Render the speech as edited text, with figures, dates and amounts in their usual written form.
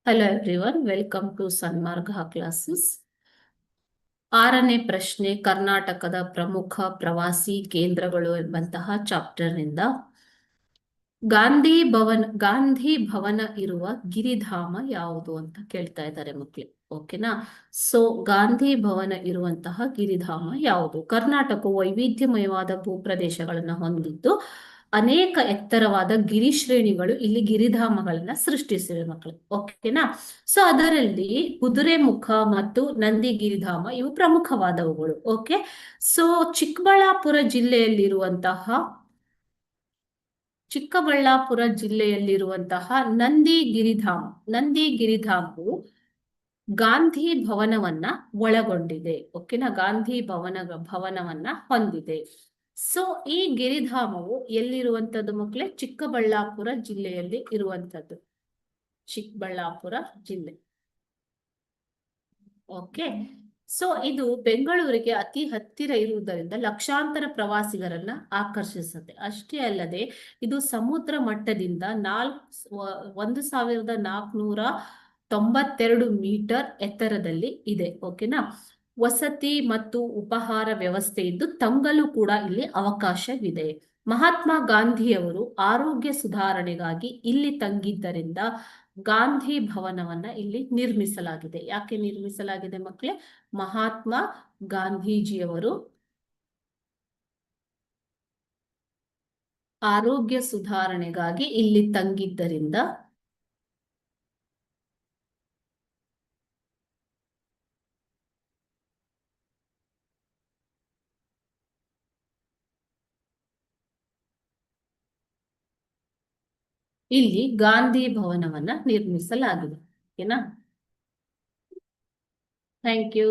Hello everyone, welcome to Sanmarga classes. 6ನೇ ಪ್ರಶ್ನೆ, ಕರ್ನಾಟಕದ ಪ್ರಮುಖ ಪ್ರವಾಸಿ ಕೇಂದ್ರಗಳು ಎಂಬಂತಹ ಚಾಪ್ಟರ್ ನಿಂದ ಗಾಂಧಿ ಭವನ ಇರುವ ಗಿರಿಧಾಮ ಯಾವುದು ಅಂತ ಕೇಳ್ತಾ ಇದ್ದಾರೆ ಮಕ್ಕಳು. ಓಕೆನಾ? ಸೊ ಗಾಂಧಿ ಭವನ ಇರುವಂತಹ ಗಿರಿಧಾಮ ಯಾವುದು? ಕರ್ನಾಟಕವು ವೈವಿಧ್ಯಮಯವಾದ ಭೂಪ್ರದೇಶಗಳನ್ನ ಹೊಂದಿದ್ದು ಅನೇಕ ಎತ್ತರವಾದ ಗಿರಿ ಶ್ರೇಣಿಗಳು ಇಲ್ಲಿ ಗಿರಿಧಾಮಗಳನ್ನ ಸೃಷ್ಟಿಸಿವೆ ಮಕ್ಕಳು. ಓಕೆನಾ? ಸೊ ಅದರಲ್ಲಿ ಕುದುರೆಮುಖ ಮತ್ತು ನಂದಿ ಗಿರಿಧಾಮ ಇವು ಪ್ರಮುಖವಾದವುಗಳು. ಓಕೆ, ಸೊ ಚಿಕ್ಕಬಳ್ಳಾಪುರ ಜಿಲ್ಲೆಯಲ್ಲಿರುವಂತಹ ನಂದಿ ಗಿರಿಧಾಮವು ಗಾಂಧಿ ಭವನವನ್ನ ಒಳಗೊಂಡಿದೆ. ಓಕೆನಾ? ಗಾಂಧಿ ಭವನವನ್ನ ಹೊಂದಿದೆ. ಸೊ ಈ ಗಿರಿಧಾಮವು ಎಲ್ಲಿರುವಂತದ್ದು ಮಕ್ಕಳೇ? ಚಿಕ್ಕಬಳ್ಳಾಪುರ ಜಿಲ್ಲೆಯಲ್ಲಿ ಇರುವಂತದ್ದು. ಚಿಕ್ಕಬಳ್ಳಾಪುರ ಜಿಲ್ಲೆ. ಓಕೆ, ಸೊ ಇದು ಬೆಂಗಳೂರಿಗೆ ಅತಿ ಹತ್ತಿರ ಇರುವುದರಿಂದ ಲಕ್ಷಾಂತರ ಪ್ರವಾಸಿಗರನ್ನ ಆಕರ್ಷಿಸುತ್ತೆ. ಅಷ್ಟೇ ಅಲ್ಲದೆ ಇದು ಸಮುದ್ರ ಮಟ್ಟದಿಂದ 1492 ಮೀಟರ್ ಎತ್ತರದಲ್ಲಿ ಇದೆ. ಓಕೆನಾ? ವಸತಿ ಮತ್ತು ಉಪಹಾರ ವ್ಯವಸ್ಥೆ ಇದ್ದು ತಂಗಲು ಕೂಡ ಇಲ್ಲಿ ಅವಕಾಶವಿದೆ. ಮಹಾತ್ಮ ಗಾಂಧಿಯವರು ಆರೋಗ್ಯ ಸುಧಾರಣೆಗಾಗಿ ಇಲ್ಲಿ ತಂಗಿದ್ದರಿಂದ ಗಾಂಧಿ ಭವನವನ್ನ ಇಲ್ಲಿ ನಿರ್ಮಿಸಲಾಗಿದೆ. ಯಾಕೆ ನಿರ್ಮಿಸಲಾಗಿದೆ ಮಕ್ಕಳೇ? ಮಹಾತ್ಮ ಗಾಂಧೀಜಿಯವರು ಆರೋಗ್ಯ ಸುಧಾರಣೆಗಾಗಿ ಇಲ್ಲಿ ತಂಗಿದ್ದರಿಂದ ಇಲ್ಲಿ ಗಾಂಧಿ ಭವನವನ್ನ ನಿರ್ಮಿಸಲಾಗಿದೆ. ಓಕೆನಾ? Thank you.